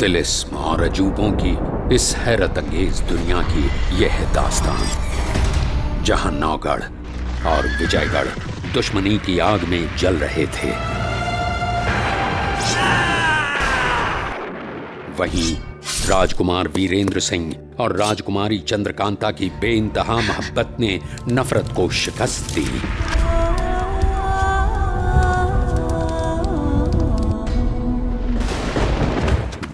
तिलिस्म और अजूबों की इस हैरत अंगेज दुनिया की यह है दास्तान, जहां नौगढ़ और विजयगढ़ दुश्मनी की आग में जल रहे थे। वहीं राजकुमार वीरेंद्र सिंह और राजकुमारी चंद्रकांता की बेइंतहा मोहब्बत ने नफरत को शिकस्त दी।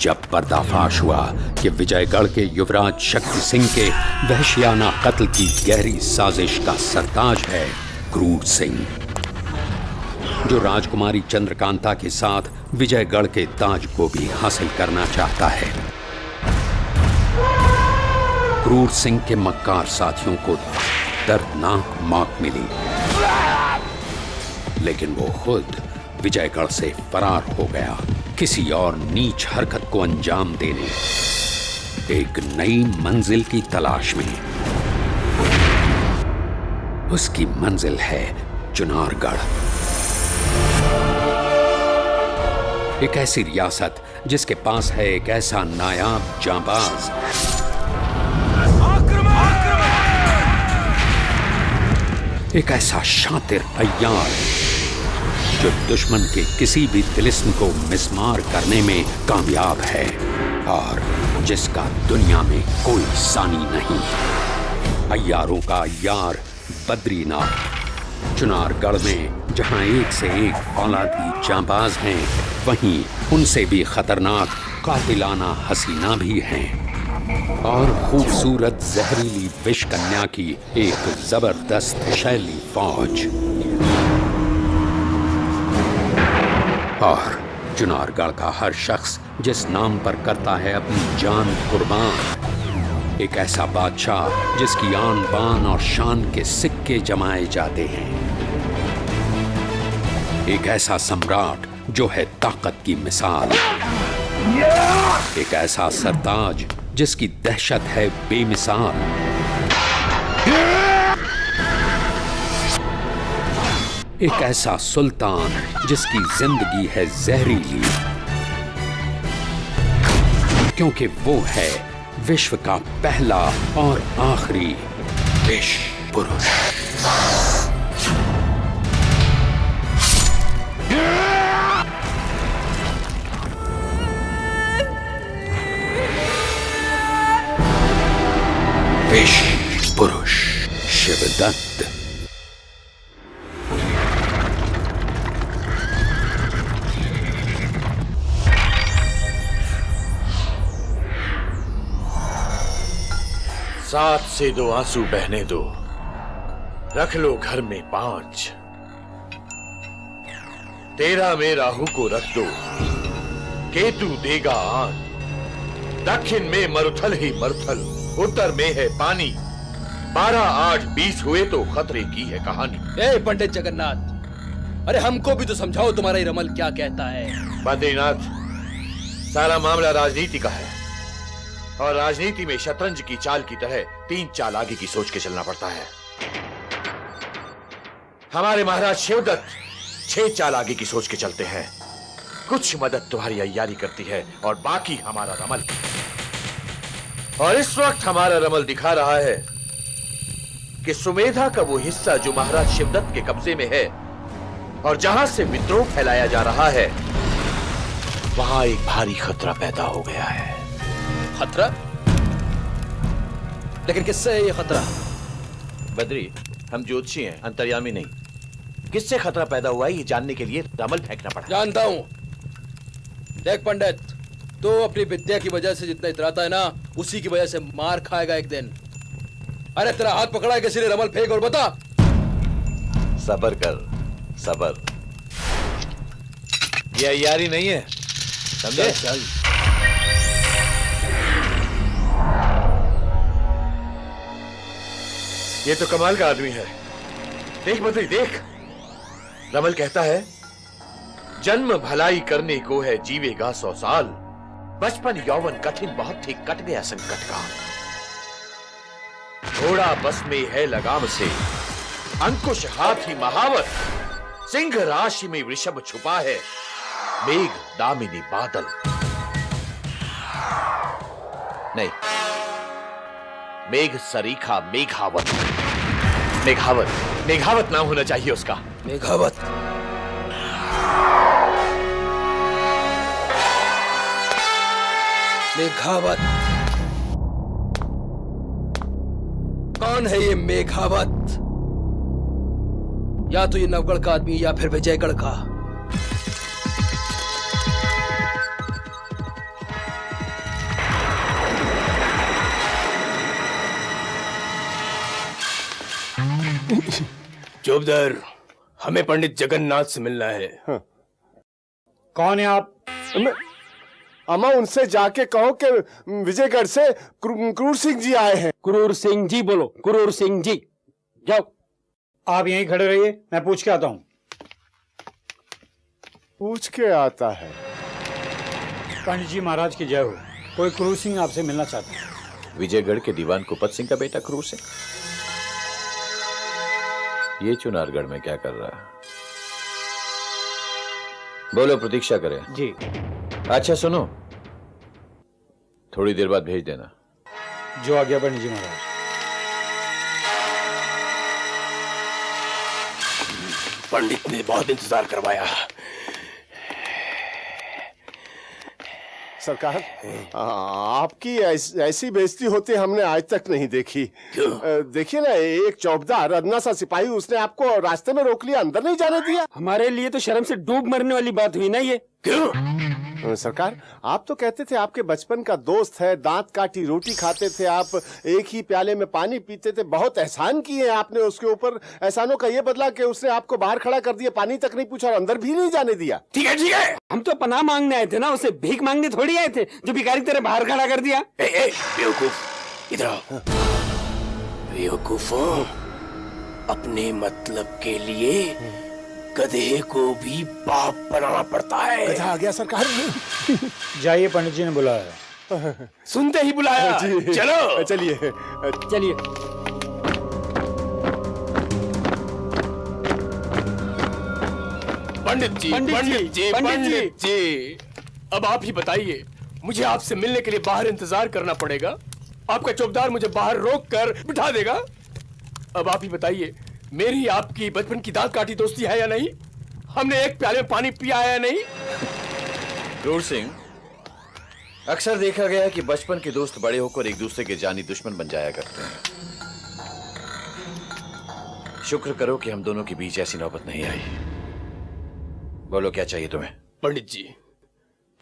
जब पर्दाफाश हुआ कि विजयगढ़ के युवराज शक्ति सिंह के वहशियाना कत्ल की गहरी साजिश का सरताज है क्रूर सिंह, जो राजकुमारी चंद्रकांता के साथ विजयगढ़ के ताज को भी हासिल करना चाहता है। क्रूर सिंह के मक्कार साथियों को दर्दनाक मौत मिली, लेकिन वो खुद विजयगढ़ से फरार हो गया, किसी और नीच हरकत को अंजाम देने, एक नई मंजिल की तलाश में। उसकी मंजिल है चुनारगढ़, एक ऐसी रियासत जिसके पास है एक ऐसा नायाब जांबाज, एक ऐसा शातिर अय्यार जो दुश्मन के किसी भी तिलिस्म को मिस्मार करने में कामयाब है और जिसका दुनिया में कोई सानी नहीं। अय्यारों का अय्यार बद्रीनाथ। चुनारगढ़ में जहां एक से एक औलादी जांबाज हैं, वहीं उनसे भी खतरनाक कातिलाना हसीना भी हैं और खूबसूरत जहरीली विष कन्या की एक जबरदस्त शैली फौज। और चुनारगढ़ का हर शख्स जिस नाम पर करता है अपनी जान कुर्बान, एक ऐसा बादशाह जिसकी आन बान और शान के सिक्के जमाए जाते हैं, एक ऐसा सम्राट जो है ताकत की मिसाल, एक ऐसा सरताज जिसकी दहशत है बेमिसाल, एक ऐसा सुल्तान जिसकी जिंदगी है जहरीली, क्योंकि वो है विश्व का पहला और आखिरी विष पुरुष। विष पुरुष शिवदत्त। सात से दो आंसू बहने दो, रख लो घर में 5। तेरा में राहु को रख दो, केतु देगा 8। दक्षिण में मरुथल ही मरुथल, उत्तर में है पानी। 12, 8, 20 हुए तो खतरे की है कहानी। ए पंडित जगन्नाथ, अरे हमको भी तो समझाओ, तुम्हारा ये रमल क्या कहता है। बद्रीनाथ, सारा मामला राजनीति का है और राजनीति में शतरंज की चाल की तरह 3 चाल आगे की सोच के चलना पड़ता है। हमारे महाराज शिवदत्त 6 चाल आगे की सोच के चलते हैं। कुछ मदद तुम्हारी अय्यारी करती है और बाकी हमारा रमल। और इस वक्त हमारा रमल दिखा रहा है कि सुमेधा का वो हिस्सा जो महाराज शिवदत्त के कब्जे में है और जहां से विद्रोह फैलाया जा रहा है, वहां एक भारी खतरा पैदा हो गया है। खतरा? लेकिन किससे है ये खतरा? बद्री, हम ज्योतिषी हैं, अंतर्यामी नहीं। किससे खतरा पैदा हुआ है ये जानने के लिए रमल फेंकना पड़ा। जानता हूं। देख पंडित, तो अपनी विद्या की वजह से जितना इतराता है ना, उसी की वजह से मार खाएगा एक दिन। अरे तेरा हाथ पकड़ा है किसी ने, रमल फेंक और बता। सबर कर, सबर। ये अय्यारी नहीं है, समझे? चल। ये तो कमाल का आदमी है। देख बद्री, देख। रमल कहता है, जन्म भलाई करने को है, जीवेगा 100 साल। बचपन यौवन कठिन बहुत थी, कट गया संकट का। घोड़ा बस में है लगाम से, अंकुश हाथी महावत। सिंह राशि में वृषभ छुपा है, मेघ दामिनी बादल। नहीं, मेघ सरीखा मेघावत। मेघावत, मेघावत नाम होना चाहिए उसका। मेघावत। मेघावत। कौन है ये मेघावत? या तो ये नवगढ़ का आदमी या फिर विजयगढ़ का। चौबदार, हमें पंडित जगन्नाथ से मिलना है। कौन है आप? अमा उनसे जाके कहो कि विजयगढ़ से क्रूर सिंह जी आए हैं। क्रूर सिंह जी बोलो, क्रूर सिंह जी। जाओ, आप यहीं खड़े रहिए, मैं पूछ के आता हूँ। पूछ के आता है। पंडित जी महाराज की जय हो। कोई क्रूर सिंह आपसे मिलना चाहता है। विजयगढ़ के दीवान कुपत सिंह का बेटा क्रूर सिंह ये चुनारगढ़ में क्या कर रहा है? बोलो, प्रतीक्षा करें। जी। अच्छा सुनो, थोड़ी देर बाद भेज देना। जो आ गया पंडित जी महाराज। पंडित ने बहुत इंतजार करवाया। सरकार, आपकी ऐसी बेइज्जती होती हमने आज तक नहीं देखी। देखिए ना, एक चौबदार अदना सा सिपाही, उसने आपको रास्ते में रोक लिया, अंदर नहीं जाने दिया। हमारे लिए तो शर्म से डूब मरने वाली बात हुई ना ये। क्यों? सरकार, आप तो कहते थे आपके बचपन का दोस्त है, दांत काटी रोटी खाते थे आप, एक ही प्याले में पानी पीते थे, बहुत एहसान किए आपने उसके ऊपर। एहसानों का ये बदला कि उसने आपको बाहर खड़ा कर दिया, पानी तक नहीं पूछा और अंदर भी नहीं जाने दिया। ठीक है, ठीक है। हम तो पनाह मांगने आए थे ना, उसे भीख मांगने थोड़ी आए थे जो भिखारी तेरे बाहर खड़ा कर दिया। बेवकूफ, इधर आओ। बेवकूफों, अपने मतलब के लिए गधे को भी बाप बनाना पड़ता है। गधा आ गया सरकार। जाइए, पंडित जी ने बुलाया। सुनते ही बुलाया। चलो चलिए। चलिए। पंडित जी, पंडित जी, अब आप ही बताइए, मुझे आपसे मिलने के लिए बाहर इंतजार करना पड़ेगा? आपका चौबदार मुझे बाहर रोक कर बिठा देगा? अब आप ही बताइए, मेरी आपकी बचपन की दांत काटी दोस्ती है या नहीं? हमने एक प्याले में पानी पिया है या नहीं? क्रूर सिंह, अक्सर देखा गया है कि बचपन के दोस्त बड़े होकर एक दूसरे के जानी दुश्मन बन जाया करते हैं। शुक्र करो कि हम दोनों के बीच ऐसी नौबत नहीं आई। बोलो, क्या चाहिए तुम्हें? पंडित जी,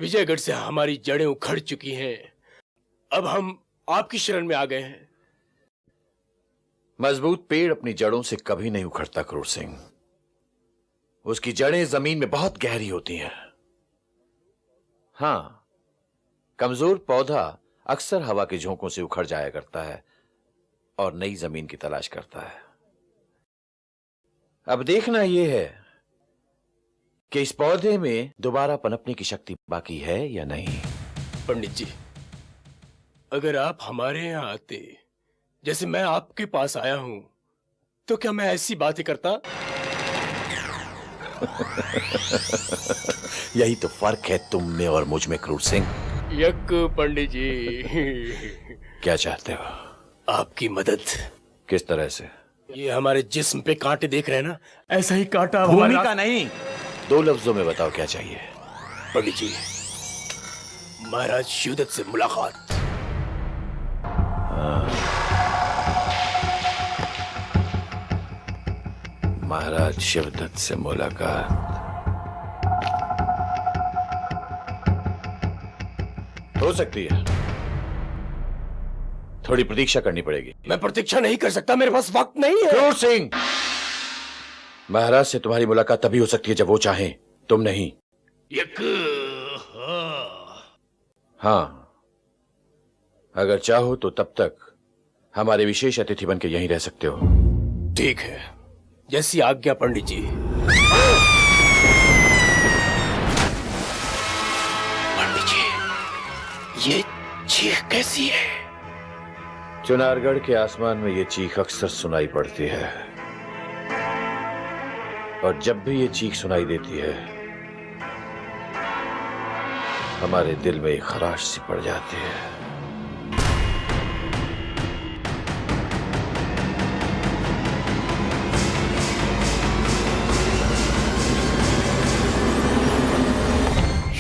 विजयगढ़ से हमारी जड़ें उखड़ चुकी हैं। अब हम आपकी शरण में आ गए हैं। मजबूत पेड़ अपनी जड़ों से कभी नहीं उखड़ता क्रूर सिंह। उसकी जड़ें जमीन में बहुत गहरी होती हैं। हां, कमजोर पौधा अक्सर हवा के झोंकों से उखड़ जाया करता है और नई जमीन की तलाश करता है। अब देखना यह है कि इस पौधे में दोबारा पनपने की शक्ति बाकी है या नहीं। पंडित जी, अगर आप हमारे यहां आते जैसे मैं आपके पास आया हूं, तो क्या मैं ऐसी बातें करता? यही तो फर्क है तुम में और मुझ में क्रूर सिंह। यक पंडित जी। क्या चाहते हो? आपकी मदद। किस तरह से? ये हमारे जिस्म पे कांटे देख रहे हैं ना, ऐसा ही कांटा भूमि का नहीं। दो लफ्जों में बताओ क्या चाहिए। पंडित जी, महाराज शिवदत्त से मुलाकात। महाराज शिवदत्त से मुलाकात। हो सकती है, थोड़ी प्रतीक्षा करनी पड़ेगी। मैं प्रतीक्षा नहीं कर सकता, मेरे पास वक्त नहीं है। क्रूर सिंह, महाराज से तुम्हारी मुलाकात तभी हो सकती है जब वो चाहें, तुम नहीं। हां, अगर चाहो तो तब तक हमारे विशेष अतिथि बन के यहीं रह सकते हो। ठीक है, जैसी आज्ञा पंडित जी। पंडित जी, ये चीख कैसी है? चुनारगढ़ के आसमान में ये चीख अक्सर सुनाई पड़ती है, और जब भी ये चीख सुनाई देती है हमारे दिल में एक खराश सी पड़ जाती है।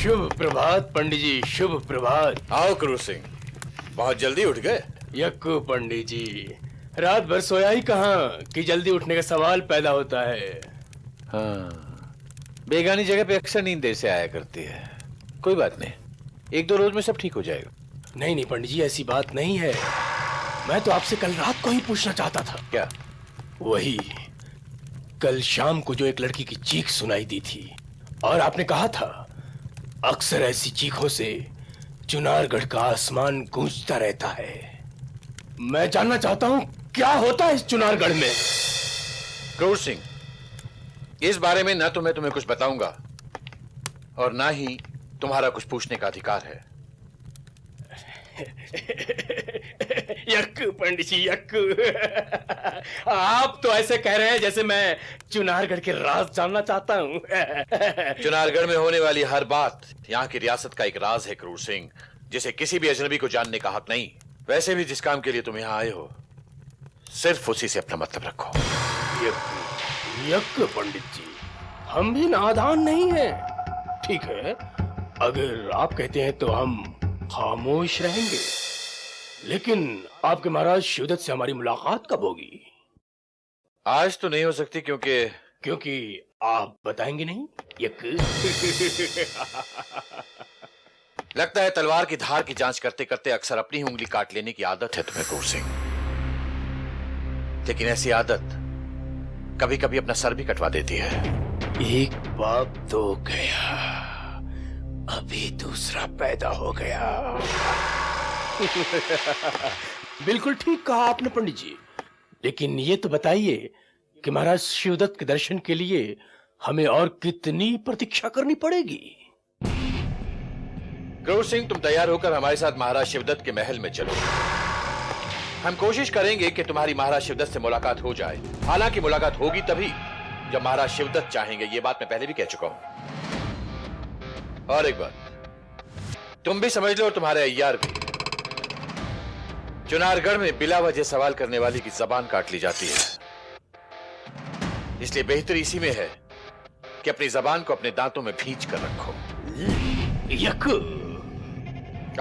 शुभ प्रभात पंडित जी, शुभ प्रभात। आओ क्रूर सिंह, बहुत जल्दी उठ गए। यक्कू पंडित जी, रात भर सोया ही कहाँ कि जल्दी उठने का सवाल पैदा होता है। हाँ, बेगानी जगह पे अक्सर नींद देर से आया करती है। कोई बात नहीं, 1-2 रोज में सब ठीक हो जाएगा। नहीं नहीं पंडित जी, ऐसी बात नहीं है। मैं तो आपसे कल रात को ही पूछना चाहता था। क्या? वही कल शाम को जो एक लड़की की चीख सुनाई दी थी और आपने कहा था अक्सर ऐसी चीखों से चुनारगढ़ का आसमान गूंजता रहता है। मैं जानना चाहता हूं क्या होता है इस चुनारगढ़ में। क्रूर सिंह, इस बारे में ना तो मैं तुम्हें कुछ बताऊंगा और ना ही तुम्हारा कुछ पूछने का अधिकार है। यक्कू पंडित जी, यक्कू। आप तो ऐसे कह रहे हैं जैसे मैं चुनारगढ़ के राज जानना चाहता हूं। चुनारगढ़ में होने वाली हर बात यहाँ की रियासत का एक राज है क्रूर सिंह, जिसे किसी भी अजनबी को जानने का हक नहीं। वैसे भी जिस काम के लिए तुम यहाँ आए हो, सिर्फ उसी से अपना मतलब रखो। यक्कू पंडित जी, हम भी नादान नहीं हैं। ठीक है, अगर आप कहते हैं तो हम खामोश रहेंगे। लेकिन आपके महाराज शिवदत्त से हमारी मुलाकात कब होगी? आज तो नहीं हो सकती क्योंकि आप बताएंगे नहीं। लगता है तलवार की धार की जांच करते करते अक्सर अपनी ही उंगली काट लेने की आदत है तुम्हें क्रूर सिंह। लेकिन ऐसी आदत कभी कभी अपना सर भी कटवा देती है। एक बाप तो गया, अभी दूसरा पैदा हो गया। बिल्कुल ठीक कहा आपने पंडित जी। लेकिन ये तो बताइए कि महाराज शिवदत्त के दर्शन के लिए हमें और कितनी प्रतीक्षा करनी पड़ेगी? क्रूर सिंह, तुम तैयार होकर हमारे साथ महाराज शिवदत्त के महल में चलो। हम कोशिश करेंगे कि तुम्हारी महाराज शिवदत्त से मुलाकात हो जाए। हालांकि मुलाकात होगी तभी जब महाराज शिवदत्त चाहेंगे, ये बात मैं पहले भी कह चुका हूं। और एक बात तुम भी समझ लो और तुम्हारे अय्यार भी, चुनारगढ़ में बिला वजह सवाल करने वाले की जबान काट ली जाती है। इसलिए बेहतर इसी में है कि अपनी जबान को अपने दांतों में भींच कर रखो। यक्कू।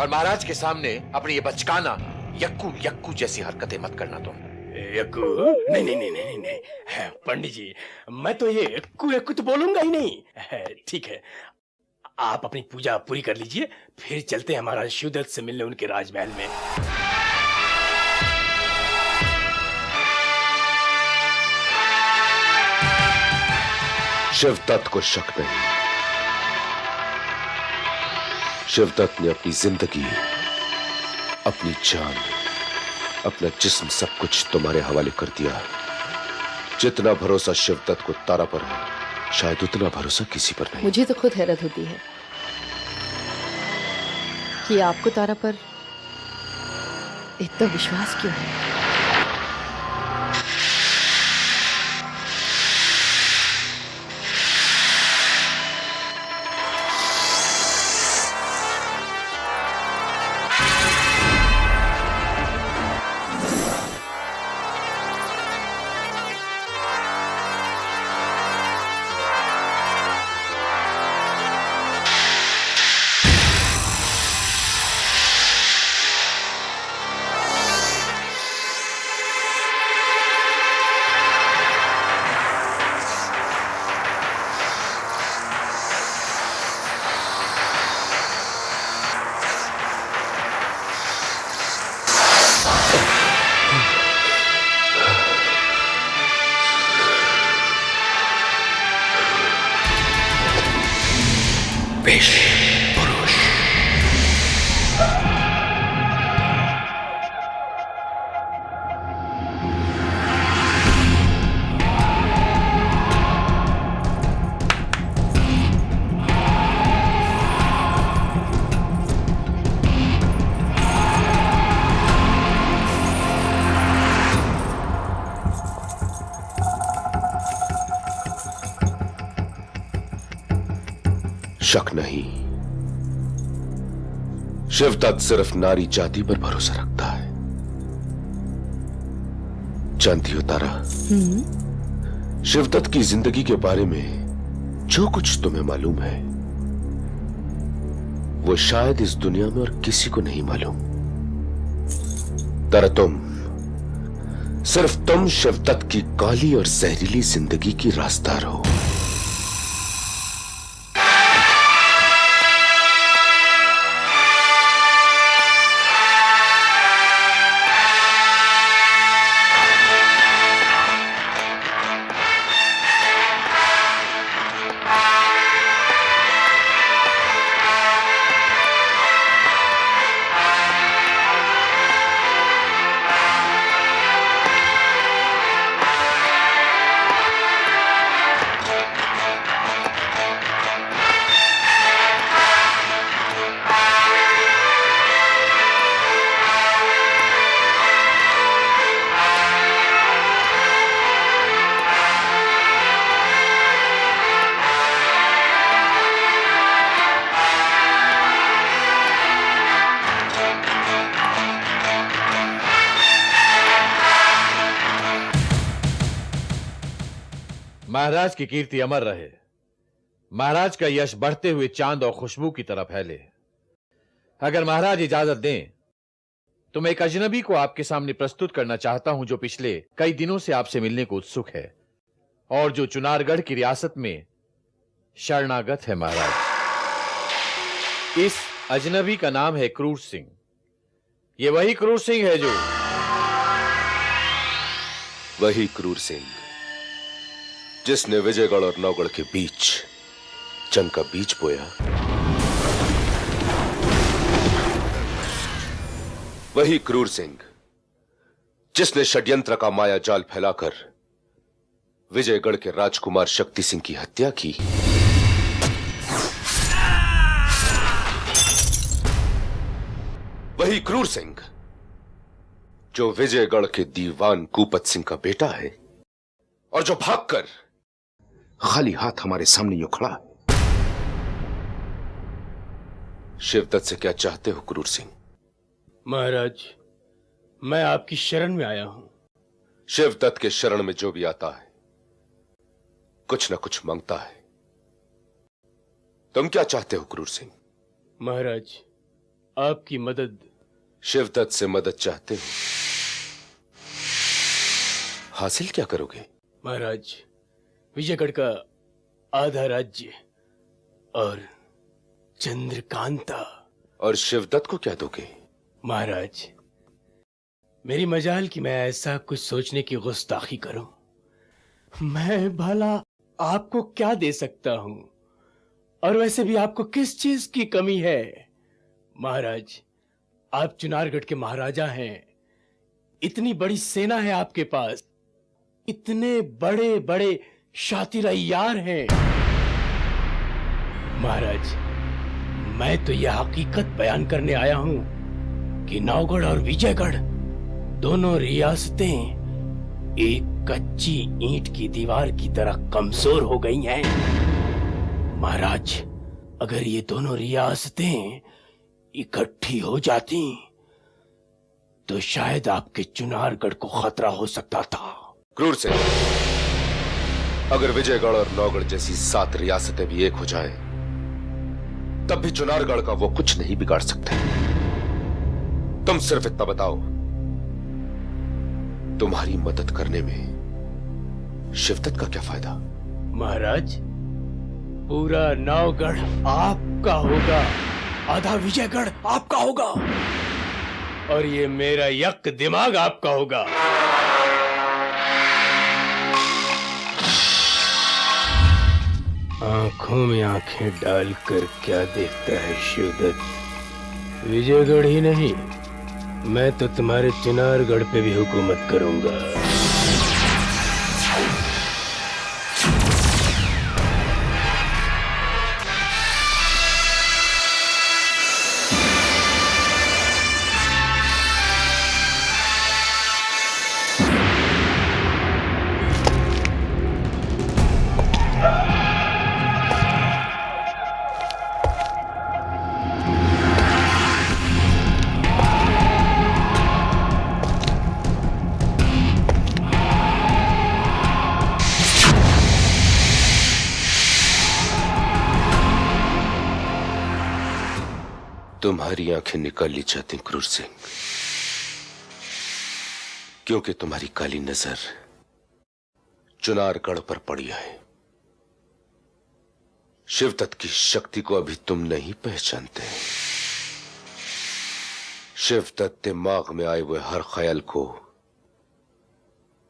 और महाराज के सामने अपनी ये बचकाना यक्कू यक्कू जैसी हरकतें मत करना तुम। यक्कू? नहीं नहीं नहीं नहीं नहीं, है पंडित जी, मैं तो ये यक्कू यक्कू तो बोलूंगा ही नहीं। ठीक है, आप अपनी पूजा पूरी कर लीजिए, फिर चलते हैं महाराज शिवदत्त से मिलने उनके राजमहल में। शिवदत्त को शक नहीं। शिवदत्त ने अपनी जिंदगी, अपनी जान, अपना जिस्म सब कुछ तुम्हारे हवाले कर दिया। जितना भरोसा शिवदत्त को तारा पर है, शायद उतना भरोसा किसी पर नहीं। मुझे तो खुद हैरत होती है कि आपको तारा पर इतना विश्वास क्यों है। शक नहीं, शिवदत्त सिर्फ नारी जाति पर भरोसा रखता है। जानती हो तारा, शिवदत्त की जिंदगी के बारे में जो कुछ तुम्हें मालूम है, वो शायद इस दुनिया में और किसी को नहीं मालूम। तरह सिर्फ तुम शिवदत्त की काली और जहरीली जिंदगी की रास्तार हो। महाराज की कीर्ति अमर रहे, महाराज का यश बढ़ते हुए चांद और खुशबू की तरह फैले। अगर महाराज इजाजत दें तो मैं एक अजनबी को आपके सामने प्रस्तुत करना चाहता हूं जो पिछले कई दिनों से आपसे मिलने को उत्सुक है और जो चुनारगढ़ की रियासत में शरणागत है। महाराज, इस अजनबी का नाम है क्रूर सिंह। ये वही क्रूर सिंह है जो वही क्रूर सिंह जिसने विजयगढ़ और नौगढ़ के बीच जंग का बीज बोया, वही क्रूर सिंह जिसने षड्यंत्र का माया जाल फैलाकर विजयगढ़ के राजकुमार शक्ति सिंह की हत्या की। वही क्रूर सिंह जो विजयगढ़ के दीवान कूपत सिंह का बेटा है और जो भागकर खाली हाथ हमारे सामने यूं खड़ा है। शिवदत्त से क्या चाहते हो क्रूर सिंह? महाराज, मैं आपकी शरण में आया हूं। शिवदत्त के शरण में जो भी आता है कुछ न कुछ मांगता है। तुम क्या चाहते हो क्रूर सिंह? महाराज, आपकी मदद। शिवदत्त से मदद चाहते हो? हासिल क्या करोगे? महाराज, विजयगढ़ का आधा राज्य और चंद्रकांता। और शिवदत्त को क्या दोगे? महाराज, मेरी मजाल कि मैं ऐसा कुछ सोचने की गुस्ताखी करूं। मैं भला आपको क्या दे सकता हूं, और वैसे भी आपको किस चीज की कमी है? महाराज, आप चुनारगढ़ के महाराजा हैं, इतनी बड़ी सेना है आपके पास, इतने बड़े बड़े शातिर अय्यार हैं। महाराज, मैं तो यह हकीकत बयान करने आया हूं कि नौगढ़ और विजयगढ़ दोनों रियासतें एक कच्ची ईंट की दीवार की तरह कमजोर हो गई हैं। महाराज, अगर ये दोनों रियासतें इकट्ठी हो जाती तो शायद आपके चुनारगढ़ को खतरा हो सकता था। क्रूर सिंह, अगर विजयगढ़ और नौगढ़ जैसी 7 रियासतें भी एक हो जाएं, तब भी चुनारगढ़ का वो कुछ नहीं बिगाड़ सकते। तुम सिर्फ इतना बताओ, तुम्हारी मदद करने में शिवदत्त का क्या फायदा? महाराज, पूरा नौगढ़ आपका होगा, आधा विजयगढ़ आपका होगा, और ये मेरा यक दिमाग आपका होगा। आंखों में आंखें डालकर क्या देखता है शिवदत्त? विजयगढ़ ही नहीं, मैं तो तुम्हारे चुनारगढ़ पे भी हुकूमत करूंगा। तुम्हारी आंखें निकाल ली जाती क्रूर सिंह, क्योंकि तुम्हारी काली नजर चुनारगढ़ पर पड़ी है। शिवदत्त की शक्ति को अभी तुम नहीं पहचानते। शिवदत्त दिमाग में आए हुए हर ख्याल को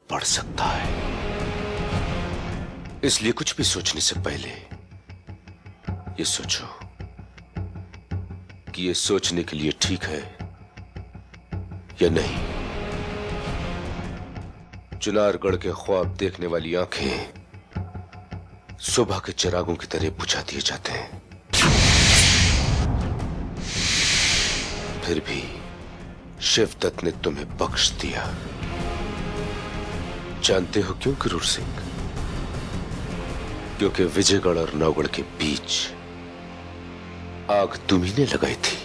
पढ़ सकता है, इसलिए कुछ भी सोचने से पहले ये सोचो कि ये सोचने के लिए ठीक है या नहीं। चुनारगढ़ के ख्वाब देखने वाली आंखें सुबह के चिरागों की तरह बुझा दिए जाते हैं, फिर भी शिवदत्त ने तुम्हें बख्श दिया। जानते हो क्यों क्रूर सिंह? क्योंकि विजयगढ़ और नौगढ़ के बीच आग तुम्ही ने लगाई थी,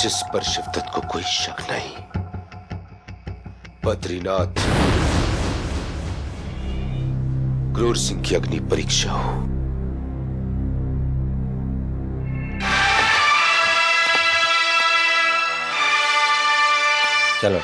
जिस पर शिवदत्त को कोई शक नहीं। बद्रीनाथ क्रूर सिंह की अग्नि परीक्षा हो। चलो।